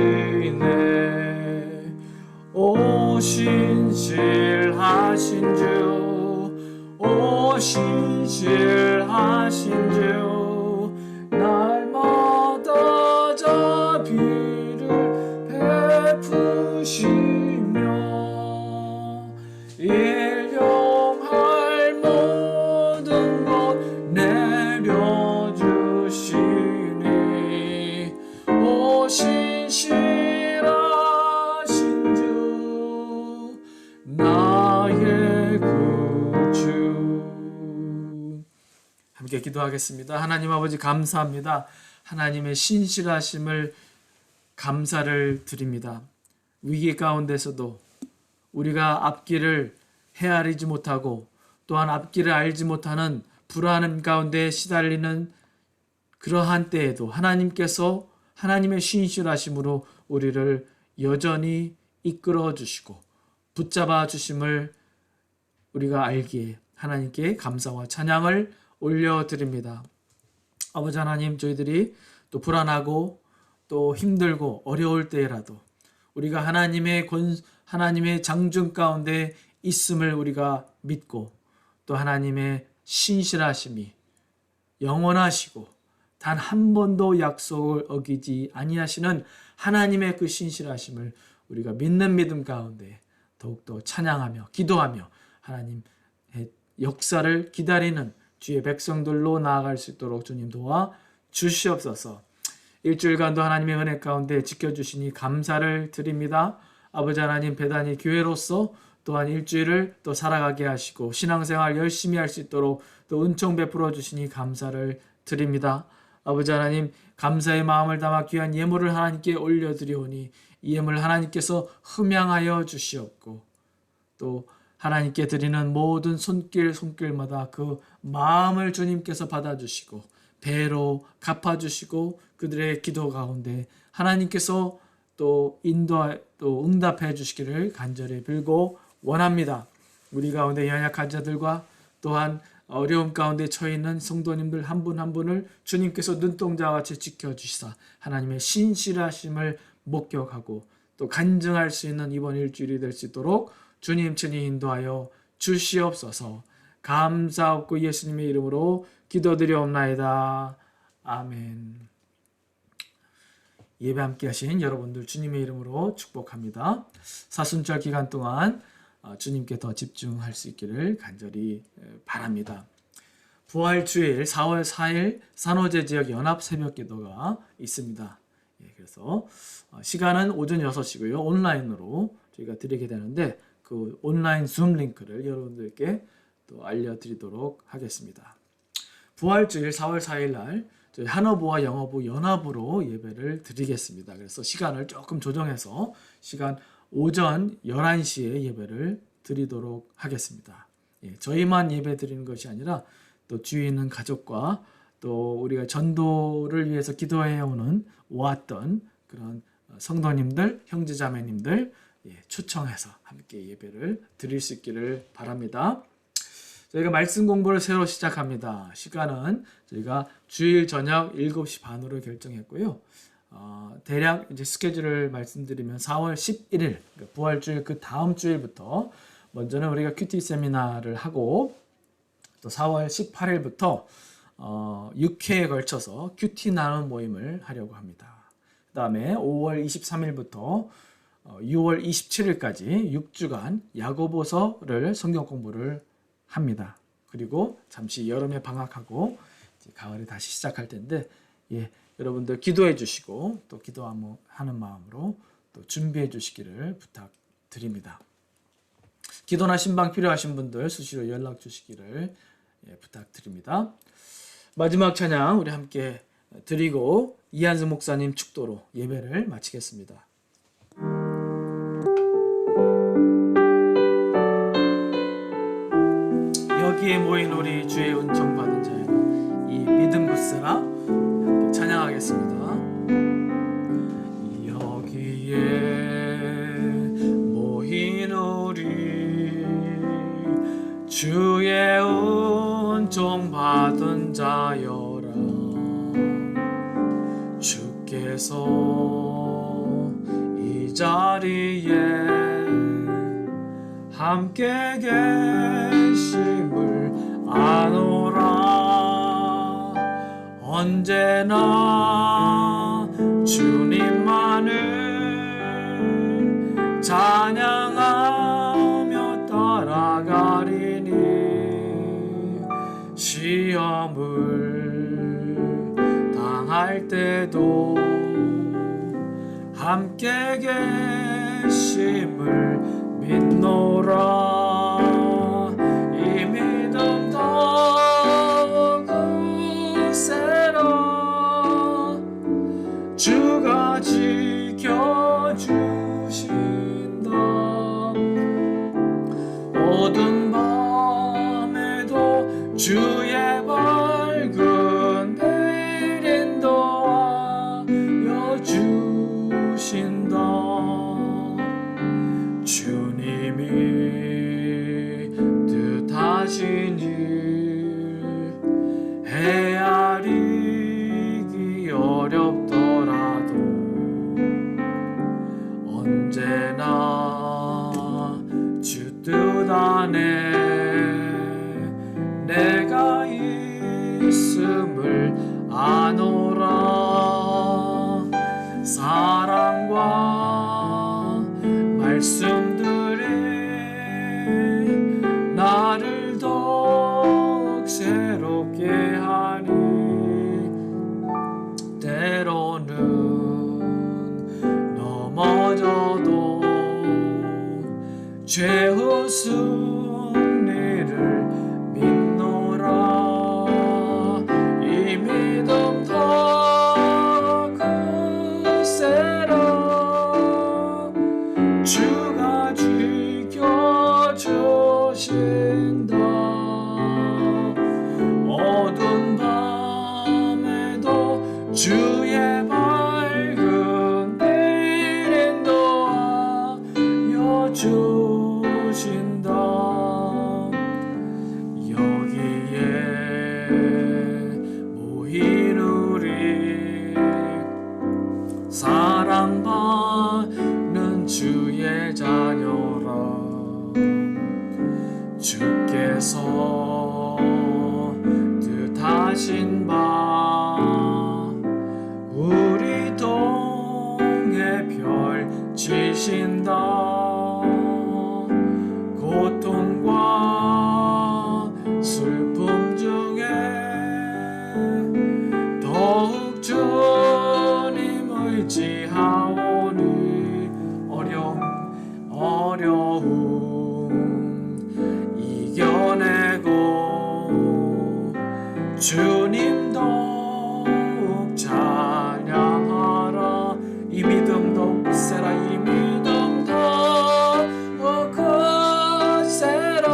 오신실하신 주 오신실하신 주 날마다 함께 기도하겠습니다. 하나님 아버지 감사합니다. 하나님의 신실하심을 감사를 드립니다. 위기 가운데서도 우리가 앞길을 헤아리지 못하고 또한 앞길을 알지 못하는 불안한 가운데 시달리는 그러한 때에도 하나님께서 하나님의 신실하심으로 우리를 여전히 이끌어 주시고 붙잡아 주심을 우리가 알기에 하나님께 감사와 찬양을 올려드립니다. 아버지 하나님, 저희들이 또 불안하고 또 힘들고 어려울 때라도 우리가 하나님의 장중 가운데 있음을 우리가 믿고 또 하나님의 신실하심이 영원하시고 단 한 번도 약속을 어기지 아니하시는 하나님의 그 신실하심을 우리가 믿는 믿음 가운데 더욱더 찬양하며 기도하며 하나님의 역사를 기다리는 주의 백성들로 나아갈 수 있도록 주님 도와 주시옵소서. 일주일간도 하나님의 은혜 가운데 지켜주시니 감사를 드립니다. 아버지 하나님, 배단위 교회로서 또한 일주일을 또 살아가게 하시고 신앙생활 열심히 할 수 있도록 또 은총 베풀어 주시니 감사를 드립니다. 아버지 하나님, 감사의 마음을 담아 귀한 예물을 하나님께 올려드리오니 이 예물 하나님께서 흠양하여 주시옵고 또 하나님께 드리는 모든 손길마다 그 마음을 주님께서 받아주시고 배로 갚아주시고 그들의 기도 가운데 하나님께서 또 또 응답해 주시기를 간절히 빌고 원합니다. 우리 가운데 연약한 자들과 또한 어려움 가운데 처해 있는 성도님들 한 분 한 분을 주님께서 눈동자와 같이 지켜주시사 하나님의 신실하심을 목격하고 또 간증할 수 있는 이번 일주일이 될 수 있도록 주님 친히 인도하여 주시옵소서. 감사하고 예수님의 이름으로 기도드리옵나이다. 아멘. 예배 함께 하신 여러분들 주님의 이름으로 축복합니다. 사순절 기간 동안 주님께 더 집중할 수 있기를 간절히 바랍니다. 부활주일 4월 4일 산호제 지역 연합 새벽 기도가 있습니다. 그래서 시간은 오전 6시고요. 온라인으로 저희가 드리게 되는데 그 온라인 줌 링크를 여러분들께 또 알려드리도록 하겠습니다. 부활주일 4월 4일 날 저희 한어부와 영어부 연합으로 예배를 드리겠습니다. 그래서 시간을 조금 조정해서 시간 오전 11시에 예배를 드리도록 하겠습니다. 저희만 예배 드리는 것이 아니라 또 주위에 있는 가족과 또 우리가 전도를 위해서 기도해오는 왔던 그런 성도님들, 형제자매님들 초청해서 함께 예배를 드릴 수 있기를 바랍니다. 저희가 말씀 공부를 새로 시작합니다. 시간은 저희가 주일 저녁 7시 반으로 결정했고요. 대략 이제 스케줄을 말씀드리면 4월 11일, 그러니까 부활주일 그 다음 주일부터 먼저는 우리가 큐티 세미나를 하고 또 4월 18일부터 6회에 걸쳐서 큐티 나눔 모임을 하려고 합니다. 그 다음에 5월 23일부터 6월 27일까지 6주간 야고보서를 성경 공부를 합니다. 그리고 잠시 여름에 방학하고 이제 가을에 다시 시작할 텐데 여러분들 기도해 주시고 또 기도하는 마음으로 또 준비해 주시기를 부탁드립니다. 기도나 신방 필요하신 분들 수시로 연락 주시기를 부탁드립니다. 마지막 찬양 우리 함께 드리고 이한승 목사님 축도로 예배를 마치겠습니다. 여기에 모인 우리 주의 은총 받은 자여 이 믿음 붙으라 함께 찬양하겠습니다. 여기에 모인 우리 주의 은총 받은 자여라. 주께서 이 자리에 함께 계심을 아노라. 언제나 주님만을 찬양하며 따라가리니 시험을 당할 때도 함께 계심을 믿노라. 이 믿음 더욱 주의 밝은 길 인도하여 주신다. 주님이 뜻하신 일 헤아리기 어렵더라도 언제나 주 뜻 안에 내가 있음을 아노라. 사랑과 말씀들이 나를 더욱 새롭게 하니 때로는 넘어져도 죄의 승리를 믿노라. 이 믿음 더 크세라. 주가 지켜주신다. 어두운 밤에도 주의 밝은 길 인도하여 주신다. 여기에 모인 우리 사랑받는 주의 자녀라. 주께서 뜻하신 바 우리 동에 펼치신다. 고통과 슬픔 중에 더욱 주님 의지하오니 어려움 이겨내고 주님 더욱 찬양하라. 이 믿음 더욱 크세라. 이 믿음 더욱 크세라.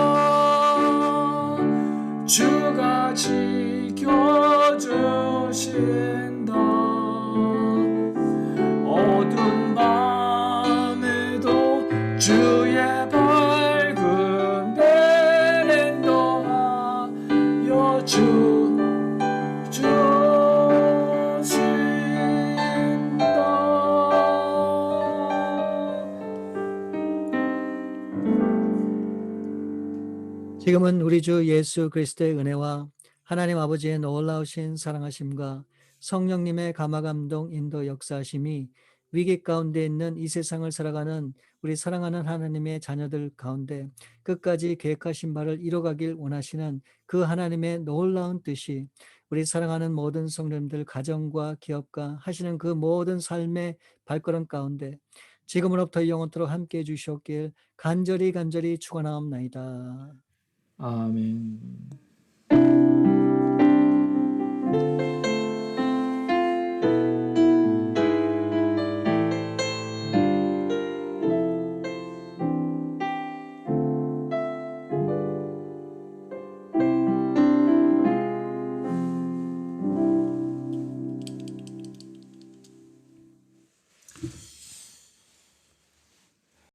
주가 지켜주신다. 어두운 밤에도 주의 밝은 길 인도하여 지금은 우리 주 예수 그리스도의 은혜와 하나님 아버지의 놀라우신 사랑하심과 성령님의 감화감동 인도 역사하심이 위기 가운데 있는 이 세상을 살아가는 우리 사랑하는 하나님의 자녀들 가운데 끝까지 계획하신 바를 이뤄가길 원하시는 그 하나님의 놀라운 뜻이 우리 사랑하는 모든 성도님들 가정과 기업과 하시는 그 모든 삶의 발걸음 가운데 지금으로부터 영원토록 함께해 주시옵길 간절히 축원하옵나이다. 아멘.